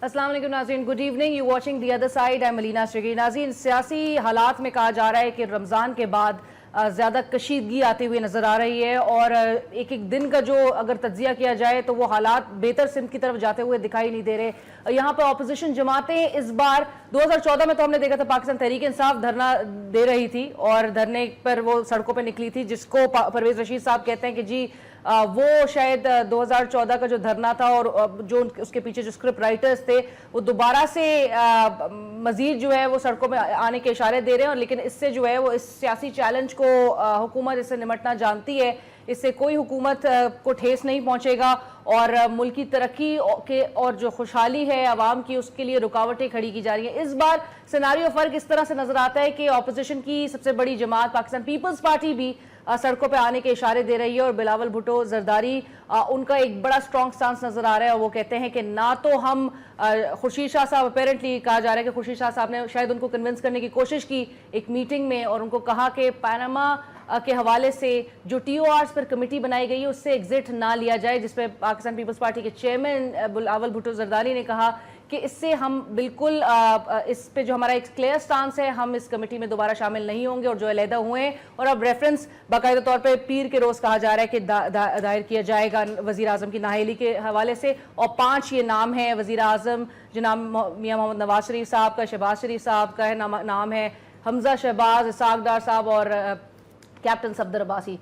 السلام علیکم ناظرین، good evening, you watching the other side, I ملینا شریگی۔ ناظرین، سیاسی حالات میں کہا جا رہا ہے کہ رمضان کے بعد زیادہ کشیدگی آتی ہوئی نظر آ رہی ہے، اور ایک ایک دن کا جو اگر تجزیہ کیا جائے تو وہ حالات بہتر سمت کی طرف جاتے ہوئے دکھائی نہیں دے رہے۔ یہاں پر اپوزیشن جماعتیں اس بار 2014 میں تو ہم نے دیکھا تھا پاکستان تحریک انصاف دھرنا دے رہی تھی اور دھرنے پر وہ سڑکوں پہ نکلی تھی، جس کو پرویز رشید صاحب کہتے ہیں کہ جی وہ شاید 2014 کا جو دھرنا تھا اور جو اس کے پیچھے جو اسکرپٹ رائٹرز تھے وہ دوبارہ سے مزید جو ہے وہ سڑکوں میں آنے کے اشارے دے رہے ہیں، لیکن اس سے جو ہے وہ اس سیاسی چیلنج کو حکومت اس سے نمٹنا جانتی ہے، اس سے کوئی حکومت کو ٹھیس نہیں پہنچے گا اور ملکی ترقی کے اور جو خوشحالی ہے عوام کی اس کے لیے رکاوٹیں کھڑی کی جا رہی ہیں۔ اس بار سیناریو فرق اس طرح سے نظر آتا ہے کہ اپوزیشن کی سب سے بڑی جماعت پاکستان پیپلز پارٹی بھی سڑکوں پہ آنے کے اشارے دے رہی ہے، اور بلاول بھٹو زرداری ان کا ایک بڑا سٹرونگ سٹانس نظر آ رہا ہے، اور وہ کہتے ہیں کہ نہ تو ہم خورشید شاہ صاحب اپیرنٹلی کہا جا رہا ہے کہ خورشید شاہ صاحب نے شاید ان کو کنونس کرنے کی کوشش کی ایک میٹنگ میں، اور ان کو کہا کہ پاناما کے حوالے سے جو ٹی او آرز پر کمیٹی بنائی گئی ہے اس سے ایگزٹ نہ لیا جائے، جس پہ پاکستان پیپلز پارٹی کے چیئرمین بلاول بھٹو زرداری نے کہا کہ اس سے ہم بالکل اس پہ جو ہمارا ایک کلیئر سٹانس ہے، ہم اس کمیٹی میں دوبارہ شامل نہیں ہوں گے، اور جو علیحدہ ہوئے ہیں، اور اب ریفرنس باقاعدہ طور پہ پیر کے روز کہا جا رہا ہے کہ دائر کیا جائے گا وزیر اعظم کی نااہلی کے حوالے سے، اور 5 یہ نام ہیں وزیر اعظم جناب میاں محمد نواز شریف صاحب کا، شہباز شریف صاحب کا نام ہے، حمزہ شہباز، اسحاق ڈار صاحب اور کیپٹن صفدر عباسی۔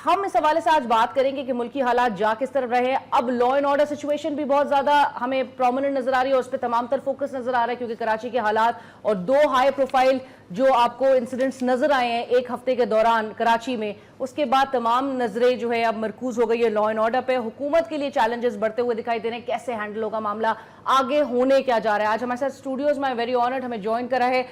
ہم اس حوالے سے آج بات کریں گے کہ ملکی حالات جا کس طرف رہے۔ اب لا اینڈ آرڈر سچویشن بھی بہت زیادہ ہمیں پرومیننٹ نظر آ رہی ہے، اور اس پہ تمام تر فوکس نظر آ رہا ہے، کیونکہ کراچی کے حالات اور 2 ہائی پروفائل جو آپ کو انسیڈنٹس نظر آئے ہیں ایک ہفتے کے دوران کراچی میں، اس کے بعد تمام نظریں جو ہے اب مرکوز ہو گئی ہے لا اینڈ آرڈر پہ۔ حکومت کے لیے چیلنجز بڑھتے ہوئے دکھائی دے رہے ہیں، کیسے ہینڈل ہوگا معاملہ، آگے ہونے کیا جا رہا ہے۔ آج ہمارے ساتھ اسٹوڈیوز میں ویری آنرڈ ہمیں جوائن کرا ہے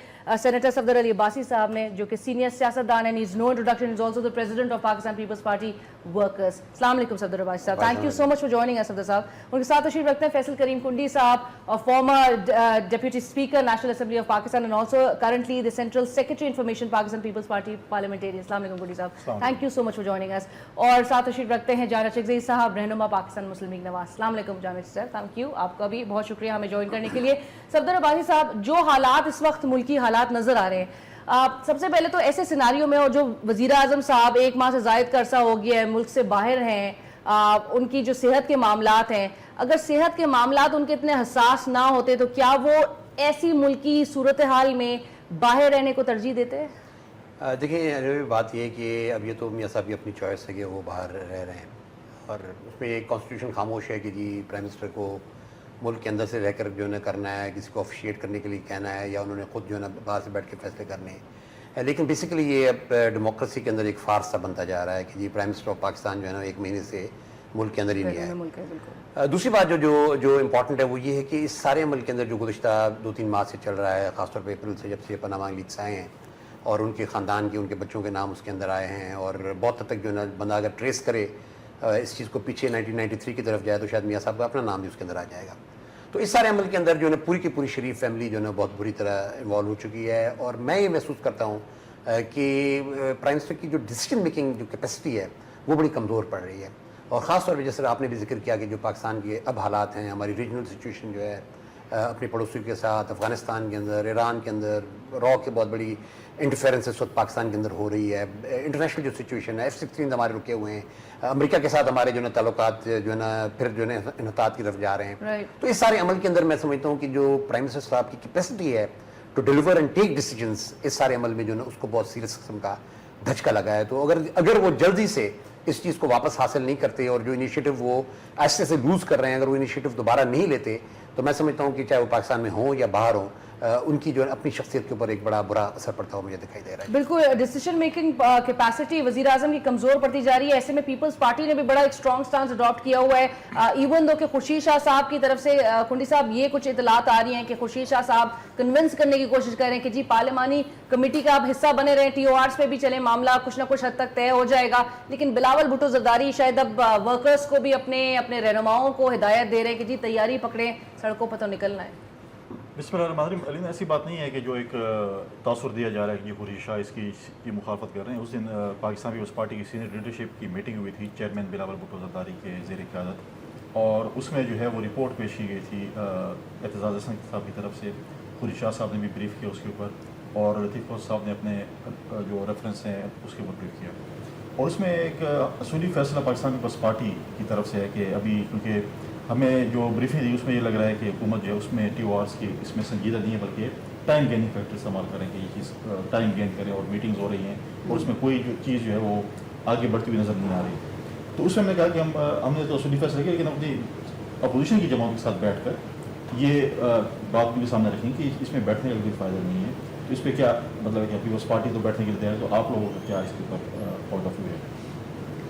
سینیٹر صفدر علی عباسی صاحب نے، جو کہ سینئر سیاستدان ہیں، is no introduction, is also the president of Pakistan Peoples Party workers. السلام علیکم صفدر عباسی صاحب، thank you so much for joining us Safdar صاحب۔ ان کے ساتھ تشریف رکھتے ہیں فیصل کریم کنڈی صاحب، former deputy speaker National Assembly of Pakistan and also currently the central secretary information Pakistan Peoples Party Parliamentarians. السلام علیکم کنڈی صاحب، thank you so much for joining us. اور ساتھ تشریف رکھتے ہیں جانا چکزئی صاحب، رہنما پاکستان مسلم لیگ نواز۔ السلام علیکم جانا صاحب، تھینک یو، آپ کا بھی بہت شکریہ ہمیں جوائن کرنے کے لیے۔ صفدر عباسی صاحب، جو حالات اس وقت ملکی حالات نظر آ رہے ہیں، سب سے پہلے تو ایسے سیناریو میں، اور جو وزیر اعظم صاحب 1 ماہ سے زائد کا عرصہ ہو گیا ہے ملک سے باہر ہیں، ان کی جو صحت کے معاملات ہیں، اگر صحت کے معاملات ان کے اتنے حساس نہ ہوتے تو کیا وہ ایسی ملکی صورتحال میں باہر رہنے کو ترجیح دیتے؟ دیکھیں، بات یہ ہے کہ اب یہ تو میاں صاحب کی اپنی چوائس ہے کہ وہ باہر رہ رہے ہیں، اور اس میں ایک کانسٹیٹیوشن خاموش ہے کہ جی پرائم منسٹر کو ملک کے اندر سے رہ کر جو ہے کرنا ہے، کسی کو افیشیٹ کرنے کے لیے کہنا ہے، یا انہوں نے خود جو ہے باہر سے بیٹھ کے فیصلے کرنے ہیں۔ لیکن بیسیکلی یہ اب ڈیموکریسی کے اندر ایک فارس سا بنتا جا رہا ہے کہ g prime minister of Pakistan جو ہے 1 مہینے سے ملک کے اندر ہی نہیں ہے۔ دوسری بات جو امپورٹنٹ ہے وہ یہ ہے کہ اس سارے عمل کے اندر جو گزشتہ 2-3 ماہ سے چل رہا ہے، خاص طور پہ اپریل سے جب سے پاناما لیکس آئے ہیں اور ان کے خاندان کے، ان کے بچوں کے نام اس کے اندر آئے ہیں، اور بہت حد تک جو ہے نا بندہ اگر ٹریس کرے اس چیز کو پیچھے 1993 کی طرف جائے تو شاید میاں صاحب کا اپنا نام بھی اس کے اندر آ جائے گا۔ تو اس سارے عمل کے اندر جو ہے پوری کی پوری شریف فیملی جو ہے بہت بری طرح انوالو ہو چکی ہے، اور میں یہ محسوس کرتا ہوں کہ پرائم منسٹر کی جو ڈیسیجن میکنگ جو کیپیسٹی ہے وہ بڑی کمزور پڑ رہی ہے، اور خاص طور پہ جیسے آپ نے بھی ذکر کیا کہ جو پاکستان کے اب حالات ہیں، ہماری ریجنل سچویشن جو ہے اپنے پڑوسیوں کے ساتھ، افغانستان کے اندر، ایران کے اندر را کے بہت بڑی انٹرفیئرنس اس وقت پاکستان کے اندر ہو رہی ہے، انٹرنیشنل جو سچویشن ہے، F-16 ہمارے رکے ہوئے ہیں، امریکہ کے ساتھ ہمارے جو ہے تعلقات جو ہے نا پھر جو ہے انحطاط کی طرف جا رہے ہیں۔ تو اس سارے عمل کے اندر میں سمجھتا ہوں کہ جو پرائم منسٹر صاحب کی کیپیسٹی ہے to deliver and take decisions, اس سارے عمل میں جو ہے نا اس کو بہت سیریس قسم کا دھچکا لگا ہے۔ تو اگر وہ جلدی سے اس چیز کو واپس حاصل نہیں کرتے، اور جو انیشیٹو وہ ایسے سے لوز کر رہے ہیں، اگر وہ انیشیٹو دوبارہ نہیں لیتے تو میں سمجھتا ہوں کہ چاہے وہ پاکستان میں ہوں یا باہر ہوں، ان کی جو اپنی شخصیت کے اوپر ایک بڑا برا اثر پڑتا ہوا مجھے دکھائی دے رہا ہے۔ بالکل، ڈیسیشن میکنگ کیپیسٹی وزیر اعظم کی کمزور پڑتی جا رہی ہے، ایسے میں پیپلز پارٹی نے بھی بڑا ایک اسٹرانگ سٹانس اڈاپٹ کیا ہوا ہے، ایون دو کہ خورشید شاہ صاحب کی طرف سے کنڈی صاحب یہ کچھ اطلاعات آ رہی ہیں کہ خورشید شاہ صاحب کنونس کرنے کی کوشش کر رہے ہیں کہ جی پارلیمانی کمیٹی کا آپ حصہ بنے رہیں، ٹی او آرز پہ بھی چلیں، معاملہ کچھ نہ کچھ حد تک طے ہو جائے گا۔ لیکن بلاول بھٹو زرداری شاید اب ورکرز کو بھی اپنے رہنماؤں کو ہدایت دے رہے ہیں کہ جی تیاری پکڑیں، سڑکوں پر تو نکلنا ہے۔ بسم اللہ الرحمن الرحیم۔ علی، ایسی بات نہیں ہے کہ جو ایک تاثر دیا جا رہا ہے کہ خورشید شاہ اس کی مخالفت کر رہے ہیں۔ اس دن پاکستان پیپلز پارٹی کی سینئر لیڈرشپ کی میٹنگ ہوئی تھی چیئرمین بلاول بھٹو زرداری کے زیر قیادت، اور اس میں جو ہے وہ رپورٹ پیش کی گئی تھی اعتزاز حسن صاحب کی طرف سے. خورشید شاہ صاحب نے بھی بریف کیا اس کے اوپر اور لطیف فوز صاحب نے اپنے جو ریفرنس ہیں اس کے اوپر بریف کیا. اور اس میں ایک اصولی فیصلہ پاکستان پیپلز پارٹی کی طرف سے ہے کہ ابھی کیونکہ ہمیں جو بریفنگ دی اس میں یہ لگ رہا ہے کہ حکومت جو ہے اس میں ٹی او آرس کی اس میں سنجیدہ نہیں ہے بلکہ ٹائم گیننگ فیکٹر استعمال کریں کہ یہ چیز ٹائم گین کریں اور میٹنگز ہو رہی ہیں اور اس میں کوئی جو چیز جو ہے وہ آگے بڑھتی ہوئی نظر نہیں آ رہی. تو اس میں ہم نے کہا کہ ہم نے تو اصولی فیصلہ کیا لیکن اپنی اپوزیشن کی جماعت کے ساتھ بیٹھ کر یہ بات بھی سامنے رکھیں کہ اس میں بیٹھنے کا کوئی فائدہ نہیں ہے. تو اس پہ کیا مطلب ہے کہ پیپلز پارٹی تو بیٹھنے کے لیے تیار ہے, تو آپ لوگوں کا کیا اس کے اوپر پوائنٹ آف ویو ہے؟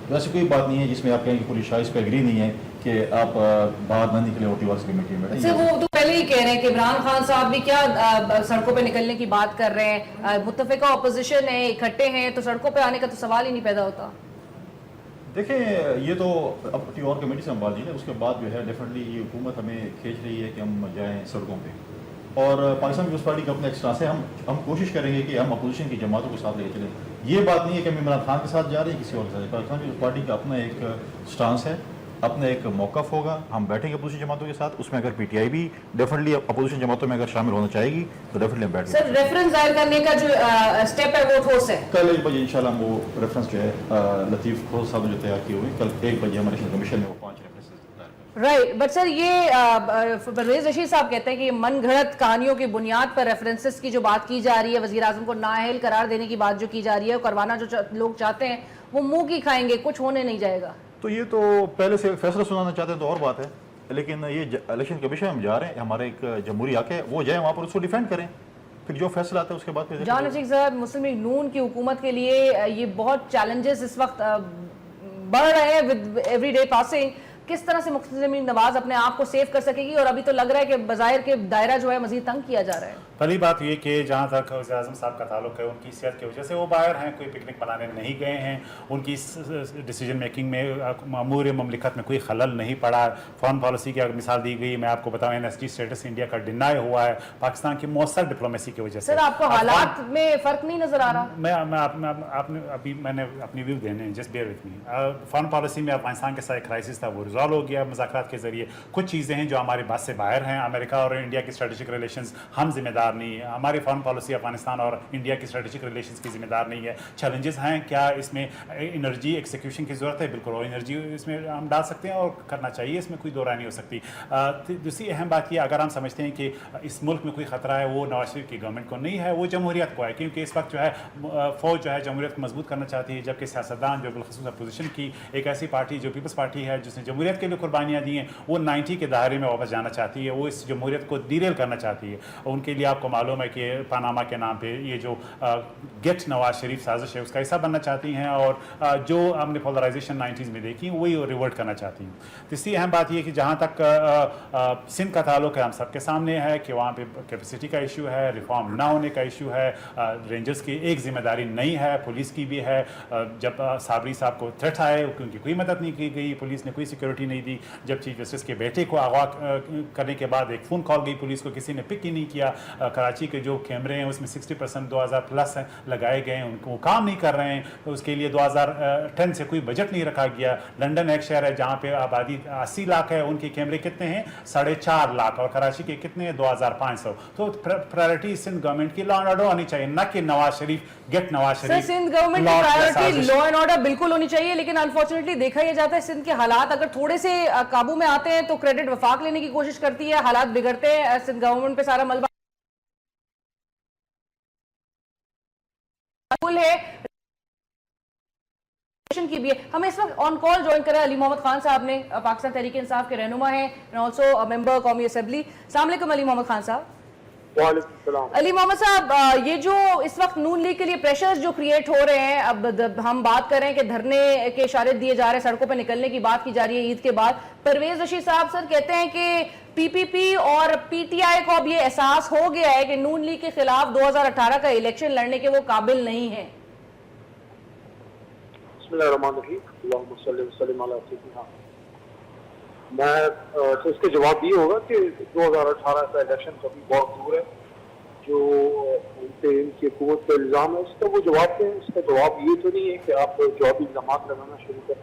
تو ایسی کوئی بات نہیں ہے جس میں آپ کہیں کہ خورشید شاہ اس پہ ایگری نہیں ہے کہ آپ باہر نہ نکلے اور ٹیوارس کمیٹی میں بیٹھیں. وہ تو پہلے ہی کہہ رہے ہیں کہ عمران خان صاحب بھی کیا سڑکوں پہ نکلنے کی بات کر رہے ہیں, متفقہ اپوزیشن ہے, اکٹھے ہیں, تو سڑکوں پہ آنے کا تو سوال ہی نہیں پیدا ہوتا. دیکھیں یہ تو اب ٹیوار کمیٹی سے ہم بات نہیں ہے, اس کے بعد جو ہے ڈیفینیٹلی یہ حکومت ہمیں کھینچ رہی ہے کہ ہم جائیں سڑکوں پہ, اور پاکستان پیپلز پارٹی کا اپنا ایک سٹانس ہے. ہم کوشش کریں گے کہ ہم اپوزیشن کی جماعتوں کے ساتھ لے کے چلیں. یہ بات نہیں ہے کہ ہم عمران خان کے ساتھ جا رہے ہیں کسی اور کے ساتھ. پاکستان پیپلز پارٹی کا اپنا ایک سٹانس ہے, اپنا ایک موقف ہوگا. ہم بیٹھیں گے اپوزیشن جماعتوں کے ساتھ. اس میں اگر پی ٹی آئی بھی ڈیفینیٹلی اپوزیشن جماعتوں میں اگر شامل ہونا چاہے گی تو ڈیفینیٹلی ہم بیٹھ گے. سر ریفرنس ظاہر کرنے کا جو اسٹیپ ہے وہ ٹھوس ہے. کل 1 بجے انشاءاللہ ہم وہ ریفرنس جو ہے لطیف فوز صاحب نے جو تیار کیے ہوئے, کل 1 بجے ہمارے کمیشن میں وہ 5 ریفرنسز. رائٹ, بٹ سر یہ پرویز رشید صاحب کہتے ہیں کہ یہ من گھڑت کہانیوں کی بنیاد پر ریفرنسز کی جو بات کی جا رہی ہے, وزیر اعظم کو نااہل قرار دینے کی بات جو کی جا رہی ہے, کروانا جو لوگ چاہتے ہیں وہ منہ کی کھائیں گے, کچھ ہونے نہیں جائے گا. تو یہ تو پہلے سے فیصلہ سنانا چاہتے ہیں تو اور بات ہے, لیکن یہ الیکشن کمیشن ہم جا رہے ہیں, ہمارے ایک جمہوری حق ہے, وہ جائیں وہاں پر اس کو ڈیفینڈ کریں, پھر جو فیصلہ آتا ہے اس کے بعد پھر. جان عتیق صاحب, مسلم لیگ نون کی حکومت کے لیے یہ بہت چیلنجز اس وقت بڑھ رہے ہیں ود ایوری ڈے پاسنگ. کس طرح سے مسلم لیگ نواز اپنے آپ کو سیو کر سکے گی, اور ابھی تو لگ رہا ہے کہ بظاہر کے دائرہ جو ہے مزید تنگ کیا جا رہا ہے. پہلی بات یہ کہ جہاں تک وزیر اعظم صاحب کا تعلق ہے, ان کی صحت کی وجہ سے وہ باہر ہیں, کوئی پکنک منانے نہیں گئے ہیں, ان کی ڈیسیجن میکنگ میں امور مملکت میں کوئی خلل نہیں پڑا. فارن پالیسی کی اگر مثال دی گئی, میں آپ کو بتاؤں N S D status India کا ڈینائی ہوا ہے پاکستان کی مؤثر ڈپلومیسی کی وجہ سے. سر آپ کو حالات میں فرق نہیں نظر آ رہا؟ میں نے اپنی ویو دینے just bear with me. Foreign policy میں افغانستان کے ساتھ ایک کرائسس تھا, وہ ریزالو ہو گیا مذاکرات کے ذریعے. کچھ چیزیں ہیں جو ہماری بات سے باہر ہیں, امریکہ اور انڈیا کی اسٹریٹجک ریلیشنز ہم ذمہ دار نہیں ہے, ہماری فارن پالیسی افغانستان اور انڈیا کی اسٹریٹجک ریلیشنز کی ذمہ دار نہیں ہے. چیلنجز ہیں, کیا اس میں انرجی ایکسیکیوشن کی ضرورت ہے؟ بالکل, اور انرجی اس میں ہم ڈال سکتے ہیں اور کرنا چاہیے, اس میں کوئی دو رائے نہیں ہو سکتی. دوسری اہم بات یہ, اگر ہم سمجھتے ہیں کہ اس ملک میں کوئی خطرہ ہے, وہ نواز شریف کی گورنمنٹ کو نہیں ہے, وہ جمہوریت کو ہے, کیونکہ اس وقت جو ہے فوج جو ہے جمہوریت کو مضبوط کرنا چاہتی ہے, جبکہ سیاستدان جو بالخصوص اپوزیشن کی ایک ایسی پارٹی جو پیپلز پارٹی ہے جس نے جمہوریت کے لیے قربانیاں دی ہیں, وہ 90 کے دائرے میں واپس جانا چاہتی ہے, وہ اس جمہوریت کو ڈیریل کرنا چاہتی ہے. اور ان کے لیے آپ کو معلوم ہے کہ پاناما کے نام پہ یہ جو گیٹ نواز شریف سازش ہے اس کا حصہ بننا چاہتی ہیں, اور جو ہم نے پولرائزیشن 90s میں دیکھی وہی ریورٹ کرنا چاہتی ہیں. تیسری اہم بات یہ کہ جہاں تک سندھ کا تعلق ہے, ہم سب کے سامنے ہے کہ وہاں پہ کیپیسٹی کا ایشو ہے, ریفارم نہ ہونے کا ایشو ہے, رینجرز کی ایک ذمہ داری نہیں ہے, پولیس کی بھی ہے. جب صابری صاحب کو تھریٹ آئے کیونکہ کوئی مدد نہیں کی گئی, پولیس نے کوئی سیکورٹی نہیں دی. جب چیف جسٹس کے بیٹے کو اغوا کرنے کے بعد ایک فون کال گئی پولیس کو, کسی نے پک ہی نہیں کیا. کراچی کے جو کیمرے ہیں اس میں 60% 2000+ لگائے گئے ہیں, ان کو کام نہیں کر رہے ہیں. اس کے لیے 2010 سے کوئی بجٹ نہیں رکھا گیا. لنڈن ایک شہر ہے جہاں پہ آبادی 80 لاکھ ہے, ان کے کیمرے کتنے ہیں 4.5 لاکھ, اور کراچی کے کتنے ہیں 2500. تو پرائرٹی سندھ گورنمنٹ کی لا اینڈ آرڈر ہونی چاہیے, نہ کہ نواز شریف گیٹ نواز شریف. سندھ گورنمنٹ کی پرائرٹی لا اینڈ آرڈر بالکل ہونی چاہیے, لیکن انفارچونیٹلی دیکھا یہ جاتا ہے سندھ کے حالات اگر تھوڑے سے قابو میں آتے ہیں تو کریڈٹ وفاق لینے کی کوشش کرتی ہے, حالات بگڑتے ہیں, سندھ گورنمنٹ پہ سارا ملبہ ہے کی بھی ہے. ہمیں اس وقت آن کال جوائن کرا علی محمد خان صاحب نے, پاکستان تحریک انصاف کے رہنما ہیں, and also a member قومی اسمبلی. السلام علیکم علی محمد خان صاحب. وعلیکم السلام. علی محمد صاحب, یہ جو اس وقت نون لیگ کے لیے پریشرز جو کریٹ ہو رہے ہیں, اب ہم بات کر رہے ہیں کہ دھرنے کے اشارے دیے جا رہے ہیں, سڑکوں پہ نکلنے کی بات کی جا رہی ہے عید کے بعد. پرویز رشید صاحب سر کہتے ہیں کہ پی پی پی اور پی ٹی آئی کو اب یہ احساس ہو گیا ہے کہ نون لیگ کے خلاف 2018 کا الیکشن لڑنے کے وہ قابل نہیں ہیں. بسم اللہ الرحمن الرحیم, اللہم صلی وسلم علی سیدنا. میں تو اس کے جواب یہ ہوگا کہ 2018 کا الیکشن کبھی بہت دور ہے. جو ان کی حکومت پہ الزام ہے اس کا وہ جواب دیں. اس کا جواب یہ تو نہیں ہے کہ آپ جوابی الزامات لگانا شروع کریں.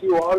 TOR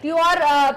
TOR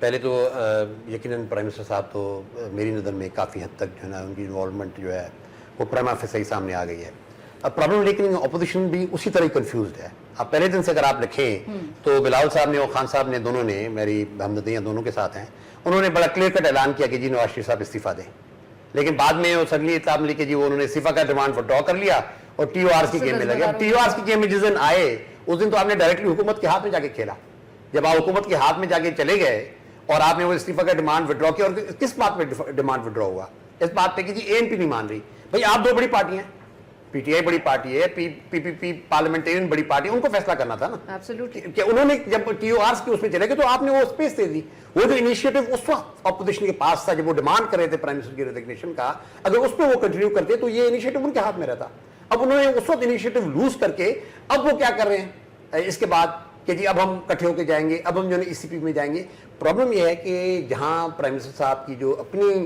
پہلے تو یقیناً پرائم منسٹر صاحب تو میری نظر میں کافی حد تک جو ہے نا ان کی انوالومنٹ جو ہے وہ پرائما فیسائی سامنے آ گئی ہے. اب پرابلم لیکن اپوزیشن بھی اسی طرح کنفیوزڈ ہے. اب پہلے دن سے اگر آپ لکھیں تو بلاول صاحب نے اور خان صاحب نے دونوں نے, میری ہمدردیاں دونوں کے ساتھ ہیں, انہوں نے بڑا کلیئر کٹ اعلان کیا کہ جی نواز شریف صاحب استعفیٰ دیں. لیکن بعد میں وہ سڈنلی اطلاع ملی کہ جی وہ انہوں نے استعفیٰ کا ڈیمانڈ ودرا کر لیا اور ٹی او آر کی گیم میں لگے. اب ٹی او آر کی گیم میں جس دن آئے اس دن تو آپ نے ڈائریکٹلی حکومت کے ہاتھ میں جا کے کھیلا. جب آپ حکومت کے ہاتھ میں جا کے چلے گئے اور آپ نے وہ استعفیٰ کا ڈیمانڈ ودرا کیا, اور کس بات پہ ڈیمانڈ ودرا ہوا؟ اس بات پہ کہ جی اے این پی نہیں مان رہی. بھائی آپ دو بڑی پارٹیاں ہیں, پی ٹی آئی بڑی پارٹی ہے, پی پی پی پارلیمنٹرین بڑی پارٹی ہے, ان کو فیصلہ کرنا تھا نا کہ انہوں نے جب ٹی او آرز کی اس میں چلے گئے تو آپ نے وہ اسپیس دے دی. وہ جو انیشیٹو اس وقت اپوزیشن کے پاس تھا جب وہ ڈیمانڈ کر رہے تھے پرائم منسٹر کی ریزگنیشن کا, اگر اس پہ وہ کنٹینیو کرتے تو یہ انیشیٹو ان کے ہاتھ میں رہتا. اب انہوں نے اس وقت انیشیٹو لوز کر کے اب وہ کیا کر رہے ہیں اس کے بعد کہ جی اب ہم کٹھے ہو کے جائیں گے, اب ہم جو ہے ای سی پی میں جائیں گے. پرابلم یہ ہے کہ جہاں پرائم منسٹر صاحب کی جو اپنی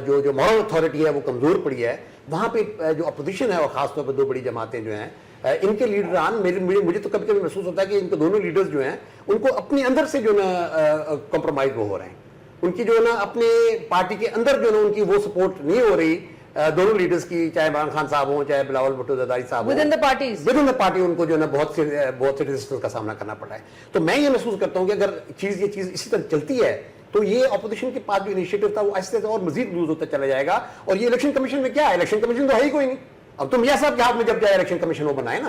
جو مورل اتھارٹی ہے وہ کمزور پڑی ہے, وہاں پہ جو اپوزیشن ہے اور خاص طور پہ دو بڑی جماعتیں جو ہیں ان کے لیڈران, مجھے تو کبھی کبھی محسوس ہوتا ہے کہ ان کے دونوں لیڈرز جو ہیں ان کو اپنے اندر سے جو نا کمپرومائز وہ ہو رہے ہیں. ان کی جو ہے نا اپنے پارٹی کے اندر جو ہے نا ان کی وہ سپورٹ نہیں ہو رہی دونوں لیڈرز کی, چاہے عمران خان صاحب ہوں چاہے بلاول بھٹو زرداری صاحب ہوں. ود ان دا پارٹی ان کو جو ہے نا بہت سے ریزسٹنس کا سامنا کرنا پڑا ہے. تو میں یہ محسوس کرتا ہوں کہ اگر یہ چیز اسی طرح چلتی ہے تو یہ اپوزیشن کے پاس جو انیشیٹو تھا وہ آہستہ اور مزید لوز ہوتا چلا جائے گا. اور یہ الیکشن کمیشن میں کیا ہے, الیکشن کمیشن تو ہے ہی کوئی نہیں. اب تو میاں صاحب کے ہاتھ میں جب جائے الیکشن کمیشن وہ بنائے نا.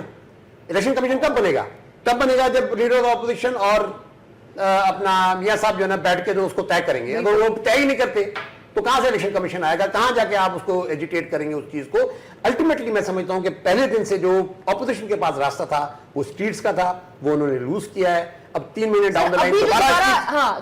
الیکشن کمیشن کب بنے گا؟ تب بنے گا جب لیڈر آف اپوزیشن اور اپنا میاں صاحب جو ہے نا بیٹھ کے جو اس کو طے کریں گے. اگر وہ طے ہی نہیں کرتے تو کہاں سے الیکشن کمیشن آئے گا, کہاں جا کے آپ اس کو ایجیٹیٹ کریں گے اس چیز کو. الٹیمیٹلی میں سمجھتا ہوں کہ پہلے دن سے جو اپوزیشن کے پاس راستہ تھا وہ اسٹریٹس کا تھا, وہ انہوں نے لوز کیا ہے. اب 3 مہینے ڈاؤن دا لائن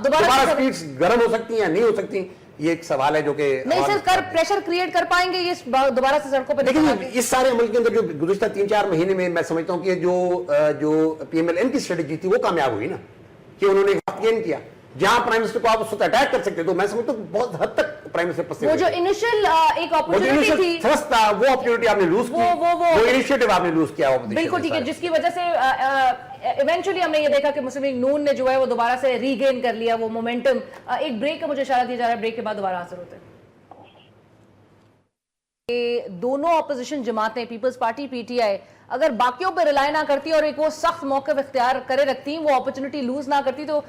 دوبارہ اسٹریٹس گرم ہو سکتی ہیں یا نہیں ہو سکتی, یہ ایک سوال ہے جو کہ نہیں سر پریشر کریٹ کر پائیں گے یہ دوبارہ سے سڑکوں پہ. لیکن اس سارے عمل کے اندر جو گزشتہ 3-4 مہینے میں سمجھتا ہوں کہ جو پی ایم ایل این کی اسٹریٹجی تھی وہ کامیاب ہوئی نا, کہ انہوں نے وقت گین کیا. جہاں پرائم منسٹر کو آپ اس وقت اٹیک کر سکتے تو میں سمجھتا ہوں بہت حد تک پرائم منسٹر پسند وہ جو انیشل ایک اپورچونٹی تھی تھرسٹ تھا وہ اپورچونٹی آپ نے لوز کی, وہ انیشیٹو آپ نے لوز کیا. بالکل ٹھیک ہے, جس کی وجہ سے ایونچولی ہم نے یہ دیکھا کہ مسلم لیگ نون نے جو ہے وہ دوبارہ سے ری گین کر لیا وہ مومنٹم. ایک بریک کا مجھے اشارہ دیا جا رہا ہے, بریک کے بعد دوبارہ حاضر ہوتے ہیں. دونوں اپوزیشن جماعتیں Peoples Party P T I اگر باقیوں پہ رلائے نہ کرتی اور ایک وہ سخت موقف اختیار کرے رکھتی, وہ اپرچونٹی لوز نہ کرتی, تو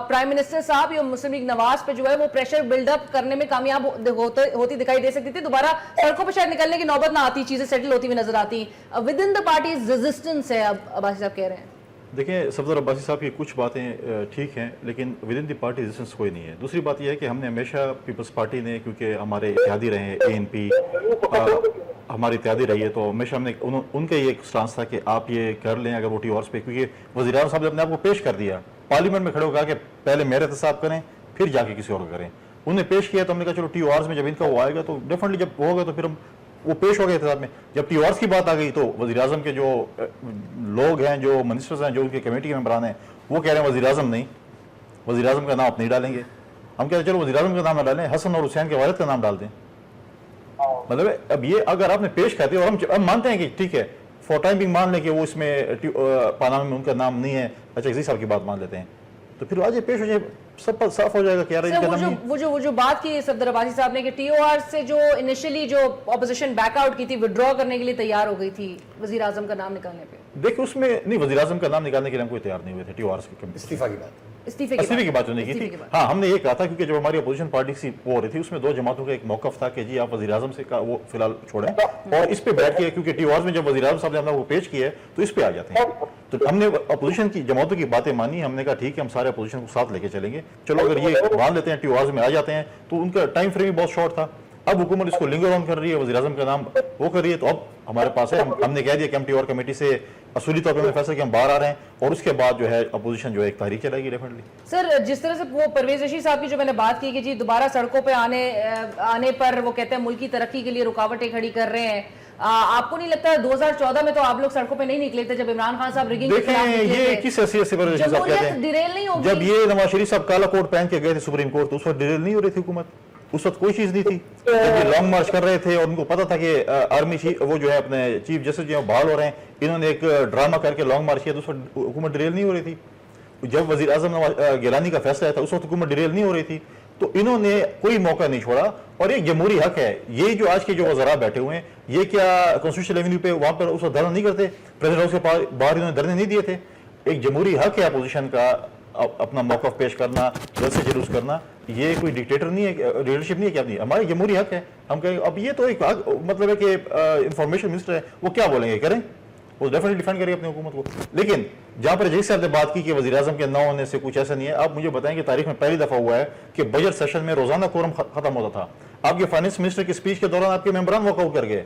پرائم منسٹر صاحب یا مسلم لیگ نواز پہ جو ہے وہ پریشر بلڈ اپ کرنے میں کامیاب ہوتی دکھائی دے سکتی تھی. دوبارہ سڑکوں پہ شاید نکلنے کی نوبت نہ آتی, چیزیں سیٹل ہوتی ہوئی نظر آتی. With in the party resistance ہے, اب عباسی صاحب کہہ رہے ہیں. دیکھیں صفدر عباسی صاحب کی کچھ باتیں ٹھیک ہیں لیکن with in the party resistance کوئی نہیں ہے. دوسری بات یہ ہے کہ ہم نے ہمیشہ پیپلز پارٹی نے, کیونکہ ہمارے اتحادی رہے ہیں, اے این پی ہماری اتحادی رہی ہے, تو ہمیشہ ہم نے ان کا یہ ایک سٹانس تھا کہ آپ یہ کر لیں اگر وہ ٹی آرس پہ, کیونکہ وزیر اعظم صاحب نے اپنے آپ کو پیش کر دیا پارلیمنٹ میں کھڑے ہو کہا کہ پہلے میرے احتساب کریں پھر جا کے کسی اور کو کریں. انہوں نے پیش کیا تو ہم نے کہا چلو ٹی او آرز میں جب ان کا وہ آئے گا تو ڈیفینیٹلی جب ہوگا تو پھر ہم وہ پیش ہو گئے احتساب میں. جب ٹی او آرز کی بات آ گئی تو وزیر اعظم کے جو لوگ ہیں, جو منسٹرز ہیں, جو ان کے کمیٹی کے ممبران ہیں, وہ کہہ رہے ہیں وزیر اعظم نہیں, وزیر اعظم کا نام آپ نہیں ڈالیں گے. ہم کہتے ہیں چلو وزیر اعظم کا نام نہ ڈالیں, حسن اور حسین کے والد کا نام ڈال دیں. مطلب اب یہ اگر آپ نے پیش کرتے اور ہم مانتے ہیں کہ ٹھیک ہے فور ٹائم بھی مان لیں کہ وہ اس میں پاناما میں ان کا نام نہیں ہے, اچھا عزیز صاحب کی بات مان لیتے ہیں, تو پھر آج یہ پیش ہو جائے, سب پر صاف ہو جائے گا کہ یار ان کا نام نہیں. وہ جو بات کی صفدر عباسی صاحب نے کہ ٹی او آر سے جو انیشلی جو اپوزیشن بیک آؤٹ کی تھی, ودرا کرنے کے لیے تیار ہو گئی تھی وزیر اعظم کا نام نکالنے پہ, دیکھیں اس میں نہیں, وزیر اعظم کا نام نکالنے کے لیے ہم کوئی تیار نہیں ہوئے تھے. ٹی او آر کی استعفیٰ کی بات, استعفے کی بات جو نہیں کی تھی. ہاں ہم نے یہ کہا تھا کیونکہ جب ہماری اپوزیشن پارٹی سی وہ ہو رہی تھی اس میں دو جماعتوں کا ایک موقف تھا کہ جی آپ وزیر اعظم سے وہ فی الحال چھوڑیں اور اس پہ بیٹھ کے, کیونکہ ٹی او آرز میں جب وزیر اعظم صاحب نے ہم نے وہ پیش کیا ہے تو اس پہ آ جاتے ہیں. تو ہم نے اپوزیشن کی جماعتوں کی باتیں مانی, ہم نے کہا ٹھیک ہے ہم سارے اپوزیشن کو ساتھ لے کے چلیں گے, چلو اگر یہ مان لیتے ہیں ٹی او آرز میں آ جاتے ہیں تو ان کا ٹائم فریم بہت شارٹ تھا. اب حکومت اس کو لنگر آن کر رہی ہے, وزیر اعظم کا نام وہ کر رہی ہے, تو اب ہمارے پاس ہے, ہم نے کہہ دیا کہ ہم ٹی او آر کمیٹی سے اصولی طور پہ فیصلہ کہ ہم باہر آ رہے ہیں اور اس کے بعد جو ہے اپوزیشن جو ہے ایک تحریک چلائے گی ڈیفینیٹلی. سر جس طرح سے وہ پرویز رشید صاحب کی جو میں نے بات کی کہ جی دوبارہ سڑکوں پہ آنے پر وہ کہتے ہیں ملک کی ترقی کے لیے رکاوٹیں کھڑی کر رہے ہیں, آپ کو نہیں لگتا 2014 میں تو آپ لوگ سڑکوں پہ نہیں نکلے تھے جب عمران خان صاحب ریگنگ دیکھیں یہ کس حیثیت سے پرویز رشید صاحب کہتے ہیں ڈیریل نہیں ہوگی, جب یہ نواز شریف صاحب کالا کوٹ پہن کے گئے تھے سپریم کورٹ تو اس وقت ڈیریل نہیں ہو رہی تھی حکومت, اس وقت کوئی چیز نہیں تھی. جب یہ لانگ مارچ کر رہے تھے اور ان کو پتا تھا کہ آرمی وہ جو ہے اپنے چیف جسٹس جو بحال ہو رہے ہیں, انہوں نے ایک ڈرامہ کر کے لانگ مارچ کیا تو اس وقت حکومت ڈریل نہیں ہو رہی تھی. جب وزیر اعظم گیلانی کا فیصلہ آیا تھا اس وقت حکومت ڈیریل نہیں ہو رہی تھی, تو انہوں نے کوئی موقع نہیں چھوڑا. اور یہ جمہوری حق ہے. یہ جو آج کے جو وزراء بیٹھے ہوئے ہیں, یہ کیا کانسٹیٹیوشن ایونیو پہ وہاں پر اس وقت دھرنا نہیں کرتے؟ پریزیڈنٹ ہاؤس کے باہر انہوں نے دھرنے نہیں دیے تھے؟ ایک جمہوری حق ہے اپوزیشن کا اپنا موقف پیش کرنا, جلسے جلوس کرنا. یہ کوئی ڈکٹیٹر نہیں ہے, لیڈرشپ نہیں ہے کہ اپنی, ہماری جمہوری حق ہے. ہم کہیں اب یہ تو ایک مطلب ہے کہ انفارمیشن منسٹر ہے, وہ کیا بولیں گے, کریں, وہ ڈیفینیٹلی ڈیفینڈ کرے اپنی حکومت کو. لیکن جہاں پر جیسے آپ نے بات کی کہ وزیر اعظم کے نہ ہونے سے کچھ ایسا نہیں ہے, آپ مجھے بتائیں کہ تاریخ میں پہلی دفعہ ہوا ہے کہ بجٹ سیشن میں روزانہ کورم ختم ہوتا تھا. آپ کے فائنانس منسٹر کی اسپیچ کے دوران آپ کے ممبران واک آؤٹ کر گئے.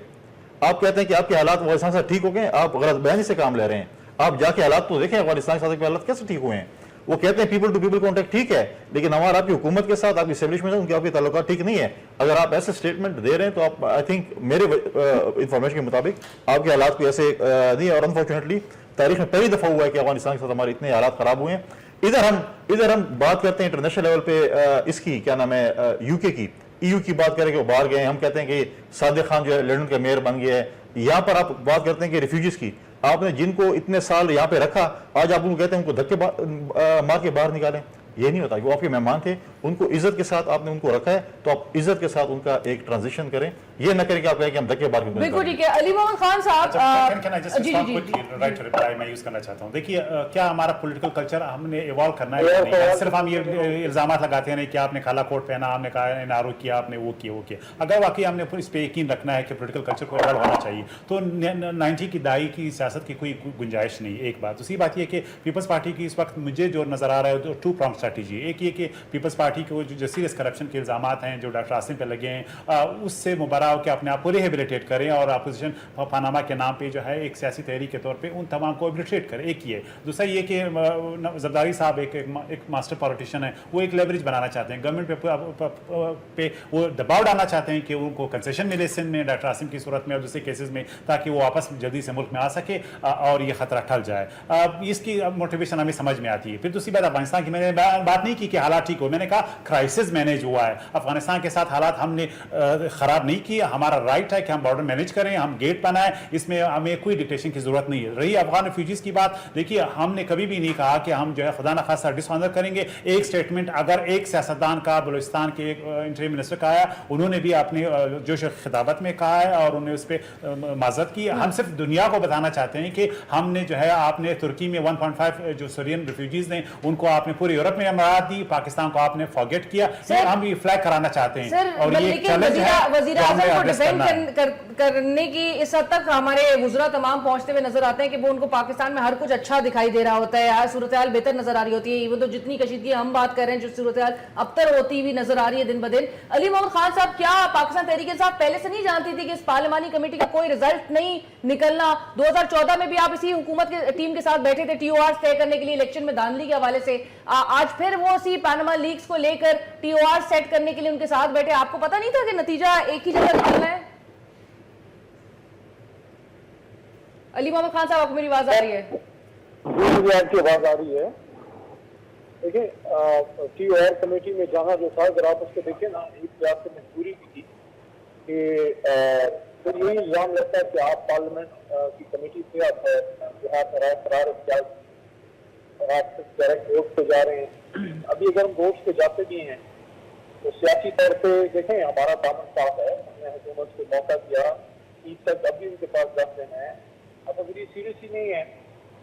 آپ کہتے ہیں کہ آپ کے حالات افغانستان سے ٹھیک ہو گئے, آپ غلط بیانی سے کام لے رہے ہیں. آپ جا کے حالات تو دیکھیں افغانستان کے حالات کیسے ٹھیک ہوئے ہیں. وہ کہتے ہیں پیپل ٹو پیپل کانٹیکٹ ٹھیک ہے, لیکن ہمارا آپ کی حکومت کے ساتھ, آپ کی اسٹیبلشمنٹ سے ان کے آپ کے تعلقات ٹھیک نہیں ہے. اگر آپ ایسے اسٹیٹمنٹ دے رہے ہیں تو آپ, آئی تھنک میرے انفارمیشن کے مطابق آپ کے حالات کو ایسے نہیں ہے. اور انفارچونیٹلی تاریخ میں پہلی دفعہ ہوا ہے کہ افغانستان کے ساتھ ہمارے اتنے حالات خراب ہوئے ہیں. ادھر ہم بات کرتے ہیں انٹرنیشنل لیول پہ اس کی کیا نام ہے, یو کے کی, EU کی بات کریں کہ وہ باہر گئے ہیں. ہم کہتے ہیں کہ صادق خان جو ہے لنڈن کا میئر بن گیا ہے. یہاں پر آپ بات کرتے ہیں کہ ریفیوجیز کی, آپ نے جن کو اتنے سال یہاں پہ رکھا, آج آپ ان کو کہتے ہیں ان کو دھکے مار کے باہر نکالیں. یہ نہیں ہوتا. وہ آپ کے مہمان تھے, ان کو عزت کے ساتھ آپ نے ان کو رکھا ہے, تو آپ عزت کے ساتھ ان کا ایک ٹرانزیشن کریں. یہ نہ کریں کہ آپ کہیں کہ ہم دھکے مار کے. بالکل ٹھیک ہے. علی محمد خان صاحب, رائٹ رپلائی میں یوز کرنا چاہتا ہوں. دیکھیے کیا ہمارا پولیٹیکل کلچر ہم نے ایوالو کرنا ہے, صرف ہم یہ الزامات لگاتے ہیں کہ آپ نے کالا کوٹ پہنا, آپ نے کہا NRO کیا, آپ نے وہ کیا. اگر واقعی ہم نے اس پہ یقین رکھنا ہے کہ پولیٹیکل کلچر کو ایوالو ہونا چاہیے, تو 90 کی دہائی کی سیاست کی کوئی گنجائش نہیں. ایک بات. دوسری بات یہ کہ پیپلز پارٹی کی اس وقت مجھے جو نظر آ رہا ہے 2 پرانگ اسٹریٹجی. ایک یہ کہ پیپلز پارٹی کو جو سیریس کرپشن کے الزامات ہیں جو ڈاکٹر عاصم پہ لگے ہیں, اس سے مبرا ہو کہ اپنے آپ کو ریہیبلیٹیٹ کریں اور اپوزیشن پاناما کے نام پہ جو ہے ایک سیاسی تحریک کے طور پہ ان تمام کو ایبلیٹیٹ کریں. ایک یہ. دوسرا یہ کہ زرداری صاحب ایک ماسٹر پالیٹیشین ہے, وہ ایک لیوریج بنانا چاہتے ہیں گورنمنٹ پہ, وہ دباؤ ڈالنا چاہتے ہیں کہ ان کو کنسیشن ملے سندھ میں ڈاکٹر عاصم کی صورت میں اور دوسرے کیسز میں, تاکہ وہ واپس جلدی سے ملک میں آ سکے اور یہ خطرہ ٹل جائے. اس کی موٹیویشن ہمیں سمجھ میں آتی ہے. پھر دوسری بات, افغانستان کی میں نے بات نہیں کی کہ حالات ٹھیک ہو, میں نے کہا کرائسس مینیج ہوا ہے. افغانستان کے ساتھ حالات ہم نے خراب نہیں کیے. ہمارا رائٹ ہے کہ ہم بارڈر مینیج کریں, ہم گیٹ بنائیں, اس میں ہمیں کوئی ڈکٹیشن کی ضرورت نہیں ہے. رہی افغان ریفیوجیز کی بات, دیکھیے ہم نے کبھی بھی نہیں کہا کہ ہم جو ہے خدا نخواستہ ڈس آنر کریں گے. ایک اسٹیٹمنٹ اگر ایک سیاستدان کا بلوچستان کے ایک انٹری منسٹر کا آیا, انہوں نے بھی اپنی جو خطابت میں کہا ہے اور انہوں نے اس پہ معذرت کی. ہم صرف دنیا کو بتانا چاہتے ہیں کہ ہم نے جو ہے آپ نے ترکی میں 1.5 جو سورین ریفیوجیز ہیں ان کو آپ نے پورے یورپ میں امارات دی, پاکستان کو آپ نے فارگیٹ کیا. ہم یہ فلیگ کرانا چاہتے ہیں. اور یہ چیلنج ہے وزیر اعظم کو ڈیفینڈ کرنے کی اس حد تک ہمارے وزراء تمام پہنچتے ہوئے نظر آتے ہیں کہ وہ ان کو پاکستان میں ہر کچھ اچھا دکھائی دے رہا ہوتا ہے, صورتحال بہتر نظر آ رہی ہوتی ہے. ایون تو جتنی کشیدگی ہم بات کر رہے ہیں, جو صورتحال ابتر ہوتی ہوئی نظر آ رہی ہے دن بدن. علی محمد خان صاحب, کیا پاکستان تحریک انصاف پہلے سے نہیں جانتی تھی کہ اس پارلیمانی کمیٹی کا کوئی رزلٹ نہیں نکلنا؟ 2014 میں بھی آپ اسی حکومت کے ٹیم کے ساتھ بیٹھے تھے TOR طے کرنے کے لیے الیکشن میں دھاندلی کے حوالے سے. آج پھر وہ اسی پاناما لیکس کو لے کر TOR سیٹ کرنے کے لیے ان کے ساتھ بیٹھے. آپ کو پتہ نہیں تھا کہ نتیجہ ایک ہی جگہ نکلنا ہے؟ علی محمد خان صاحب, آپ کو میری آواز آ رہی ہے؟ جی مجھے آپ کی آواز آ رہی ہے. دیکھیں TOR کمیٹی میں جانا جو تھا, اگر آپ اس کو دیکھیں نا, ایک لحاظ سے مجبوری بھی تھی کہ پھر یہی الزام لگتا ہے کہ آپ پارلیمنٹ کی کمیٹی سے آپ جو ہے قرار اختیار اور آپ ڈائریکٹ ووٹ پہ جا رہے ہیں. ابھی اگر ہم ووٹ پہ جاتے بھی ہیں تو سیاسی طور پہ دیکھیں ہمارا دامن صاف ہے. ہم نے حکومت کو موقع دیا, عید تک اب بھی ان کے پاس 10 دن ہے. اب اگر یہ سیریس ہی نہیں ہے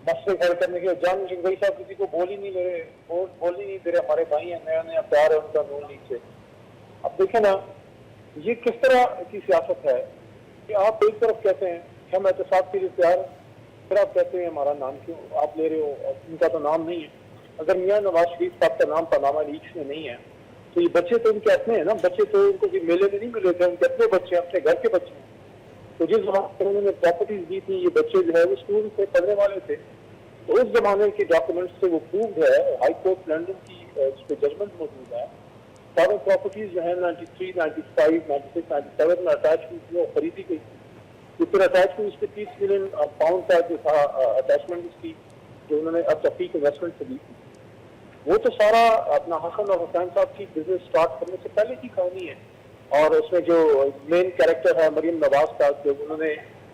مسئلے کھڑے کرنے کے, جان جنگئی صاحب کسی کو بول ہی نہیں دے رہے, ہمارے بھائی ہیں, نیا نیا پیار ہے ان کا نون لیگ سے. اب دیکھیں نا یہ کس طرح کی سیاست ہے کہ آپ ایک طرف کہتے ہیں کہ ہم احتساب کے لیے تیار, پھر آپ کہتے ہیں ہمارا نام کیوں آپ لے رہے ہو, ان کا تو نام نہیں ہے. اگر میاں نواز شریف صاحب کا نام پاناما لیکس میں نہیں ہے تو یہ بچے تو ان کے اپنے ہیں نا, بچے تو ان کو میلے میں نہیں ملے تھے, ان کے اپنے بچے, اپنے گھر کے بچے ہیں. تو جس زمانے میں انہوں نے پراپرٹیز دی تھی, یہ بچے جو ہے وہ اسکول سے پڑھنے والے تھے, تو اس زمانے کے ڈاکومنٹس سے وہ پرووڈ ہے, ہائی کورٹ لنڈن کی اس پہ ججمنٹ موجود ہے. سارے پراپرٹیز جو ہیں 93, 95, 96, 97 میں اٹیچ ہوئی تھی اور خریدی گئی تھی. جو پھر اٹیچ ہوئی اس پہ 30 ملین پاؤنڈ کا جو تھا اٹیچمنٹ اس کی, جو انہوں نے اب تفریق انویسٹمنٹ سے دی تھی, وہ تو سارا اپنا حسن اور حسین صاحب کی بزنس اسٹارٹ کرنے سے پہلے کی کہانی ہے. اور اس میں جو مین کیریکٹر ہے مریم نواز کا, جو انہوں نے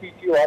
CTOR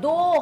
2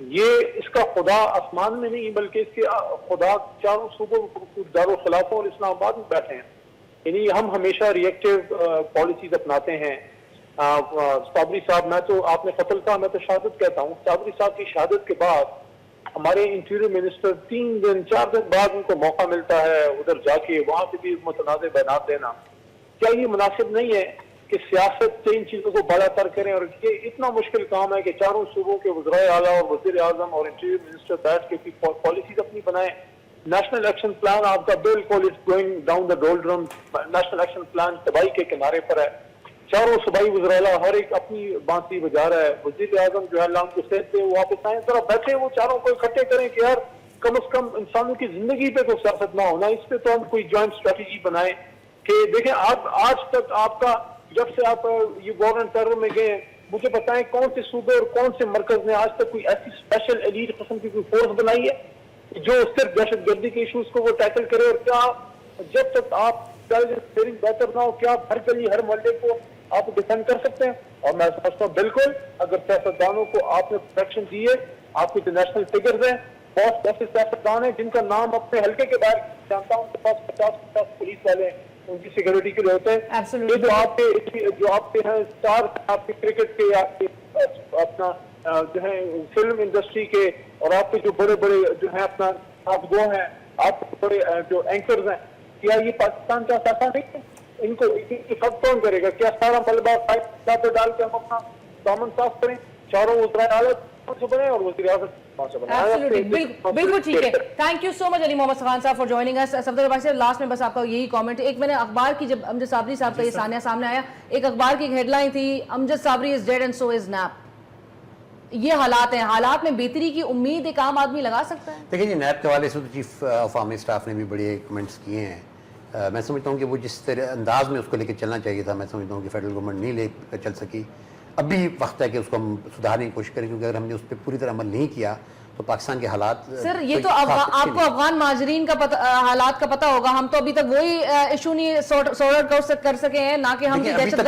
یہ اس کا خدا آسمان میں نہیں بلکہ اس کے خدا چاروں صوبوں دارالخلافہ اور اسلام آباد میں بیٹھے ہیں. یعنی ہم ہمیشہ ریئیکٹیو پالیسیز اپناتے ہیں. صابری صاحب، میں تو آپ نے قتل کہا، میں تو شہادت کہتا ہوں. صابری صاحب کی شہادت کے بعد ہمارے انٹیریئر منسٹر 3 دن 4 دن بعد ان کو موقع ملتا ہے ادھر جا کے وہاں سے بھی متنازع بیانات دینا. کیا یہ مناسب نہیں ہے کہ سیاست سے ان چیزوں کو بڑا تر کریں؟ اور یہ اتنا مشکل کام ہے کہ چاروں صوبوں کے وزرائے اعلیٰ اور وزیر اعظم اور انٹیریئر منسٹر بیٹھ کے پالیسیز اپنی بنائیں. نیشنل ایکشن پلان آپ کا بالکل is going down the doldrums. National action plan تباہی کے کنارے پر ہے. چاروں صوبائی وزراء ہر ایک اپنی بانسی بجا رہا ہے. وزیر اعظم جو ہے اللہ کو صحت دے وہ واپس آئیں، ذرا بیٹھے وہ چاروں کو اکٹھے کریں کہ یار کم از کم انسانوں کی زندگی پہ تو سیاست نہ ہونا، اس پہ تو ہم کوئی جوائنٹ اسٹریٹجی بنائیں. کہ دیکھیں آپ آج تک آپ کا جب سے آپ یہ وار اینڈ ٹیرر میں گئے، مجھے بتائیں کون سے صوبے اور کون سے مرکز نے آج تک کوئی ایسی اسپیشل ایلیٹ قسم کی کوئی فورس بنائی ہے جو صرف دہشت گردی کے ایشوز کو وہ ٹیکل کرے؟ اور کیا جب تک آپ انٹیلیجنس بہتر نہ ہو کیا آپ ہر گلی ہر محلے کو آپ ڈیفینڈ کر سکتے ہیں؟ اور میں سمجھتا ہوں بالکل اگر سیاستدانوں کو آپ نے پروٹیکشن دی ہے، آپ کے جو نیشنل فگرز ہیں، بہت ایسے سیاستدان ہیں جن کا نام اپنے حلقے کے باہر جانتا ہوں، ان کے پاس 50 پولیس والے ہیں ان کی سیکورٹی کے لیے ہوتے ہیں. یہ جو آپ کے ہیں اسٹار، آپ کے کرکٹ کے، آپ کے اپنا جو ہے فلم انڈسٹری کے، اور آپ کے جو بڑے بڑے جو ہیں اپنا آپ وہ ہیں، آپ کے بڑے جو اینکرز ہیں، کیا یہ پاکستان کا ایسا نہیں ہے؟ ان کو سب کون کرے گا؟ کیا سارا ملبہ پہ ڈال کے ہم اپنا دامن صاف کریں؟ چاروں وزرائے اعلیٰ سے بنے اور وزیر اعظم بالکل ٹھیک ہے. تھینک یو سو مچ علی محمد خان صاحب for joining us. Safdar Abbasi صاحب لاسٹ میں بس آپ کا یہی کامنٹ، ایک میں نے اخبار کی جب امجد صابری صاحب کا یہ سانیہ سامنے آیا، ایک اخبار کی ہیڈ لائن تھی Amjad Sabri is dead and so is NAP. یہ حالات ہیں، حالات میں بہتری کی امید ایک عام آدمی لگا سکتا ہے؟ دیکھیں جی، نیب کے حوالے سے تو چیف آف آرمی اسٹاف نے بھی بڑے کمنٹس کیے ہیں. میں سمجھتا ہوں کہ وہ جس طرح انداز میں اس کو لے کے چلنا چاہیے تھا، میں سمجھتا ہوں کہ فیڈرل گورنمنٹ نہیں لے کر چل سکی. اب بھی وقت ہے کہ اس کو ہم سدھارنے کی کوشش کریں، کیونکہ اگر ہم نے اس پہ پوری طرح عمل نہیں کیا تو پاکستان کے حالات. سر یہ تو آپ کو افغان مہاجرین کا حالات کا پتہ ہوگا، ہم تو ابھی تک وہی ایشو نہیں سارٹ آؤٹ کر سکے ہیں، نہ کہ ہم دہشت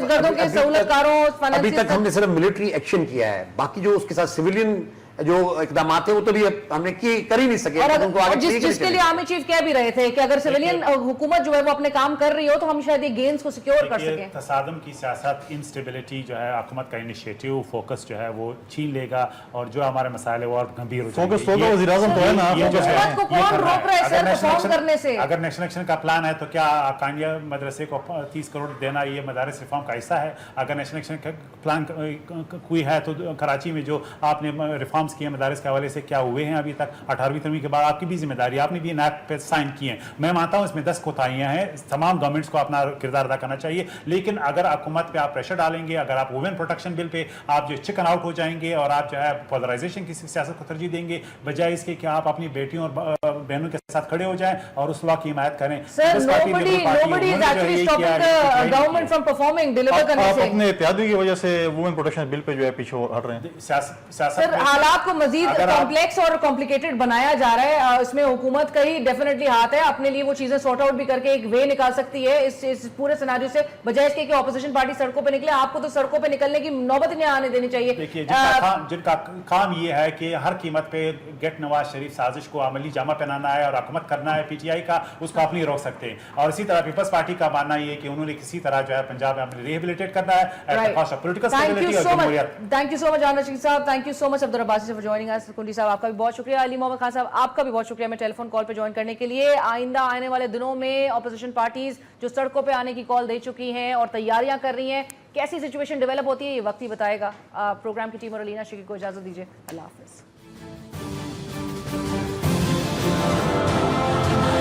گردوں کے سہولت کاروں. ابھی تک ہم نے صرف ملٹری ایکشن کیا ہے، باقی جو اس کے ساتھ سیویلین جو اقدامات ہیں وہ تو بھی ہم نے کر ہی نہیں سکے. اور جس کے لیے آرمی چیف کہہ بھی رہے تھے کہ اگر سیویلین حکومت جو ہے وہ اپنے کام کر رہی ہو تو ہم شاید یہ گینز کو سیکیور کر سکیں. تصادم کی سیاست، انسٹیبلٹی جو ہے حکومت کا انیشیٹو فوکس جو ہے وہ چھین لے گا اور جو ہمارے مسائل وہ اور گمبھیر ہو جائیں گے. فوکس ہوگا وزیر اعظم تو ہے نا. حکومت کو کون روک رہا ہے سر پرفارم کرنے سے؟ اگر نیشنل ایکشن کا پلان ہے تو کیا کانیا مدرسے کو 30 کروڑ دینا یہ مدارس ریفارم کا حصہ ہے؟ اگر نیشنل ایکشن کا پلان کوئی ہے تو کراچی میں جو آپ نے ریفارمز کیے مدارس کے حوالے سے کیا ہوئے ہیں ابھی تک؟ 18ویں ترمیم کے بعد آپ کی بھی ذمہ داری، آپ نے بھی نیب پہ سائن کیے ہیں. میں مانتا ہوں اس میں 10 کوتاہیاں ہیں، تمام گورنمنٹس کو اپنا کردار ادا کرنا چاہیے. لیکن اگر حکومت پہ آپ پریشر ڈالیں گے، اگر آپ وومن پروٹیکشن بل پہ آپ جو چکن آؤٹ ہو جائیں گے اور آپ جو ہے پولرائزیشن کی سیاست کو ترجیح دیں گے بجائے اس کے کہ آپ اپنی بیٹیوں اور بہنوں کے ساتھ کھڑے ہو جائیں اور اس لاء کی حمایت کریں. سر nobody is actually stopping the government from performing deliver کرنے سے. آپ اپنے اتحادی کی وجہ سے وومن پروٹیکشن بل پہ جو ہے پیچھے ہٹ رہے ہیں. سر حالات کو مزید کمپلیکس اور کمپلیکیٹڈ بنایا جا رہا ہے، اس میں حکومت کا ہی ڈیفینیٹلی ہاتھ ہے. اپنے لیے وہ چیزیں سارٹ آؤٹ بھی کر کے ایک وے نکال سکتی ہے اس پورے سیناریو سے، بجائے اس کے کہ اپوزیشن پارٹی سڑکوں پہ نکلے. آپ کو تو سڑکوں پہ نکلنے کی نوبت ہی نہیں آنے دینی چاہیے. دیکھیے جن کا کام یہ ہے کہ ہر قیمت پہ گیٹ نواز شریف سازش کو عملی جامہ پہنانا ہے اور حکومت کرنا ہے پی ٹی آئی کا، اس کو آپ نہیں روک سکتے. اور اسی طرح پیپلز پارٹی کا ماننا یہ ہے کہ انہوں نے کسی طرح جو ہے پنجاب میں اپنے ریہیبلیٹیٹ کرنا ہے at the cost of political stability اور جمہوریت. Thank you so much Aamir Rashid صاحب، thank you so much Abdul العباسی for joining اس. کنڈی صاحب آپ کا بھی بہت شکریہ. علی محمد خان صاحب آپ کا بھی بہت شکریہ میں ٹیلی فون کال پہ جوائن کرنے کے لیے. آئندہ آنے والے دنوں میں اپوزیشن پارٹیز جو سڑکوں پہ آنے کی کال دے چکی ہیں اور تیاریاں کر رہی ہیں، کیسی سچویشن ڈیولپ ہوتی ہے یہ وقت ہی بتائے گا. پروگرام کی ٹیم اور علینا شکی کو اجازت دیجیے. اللہ حافظ.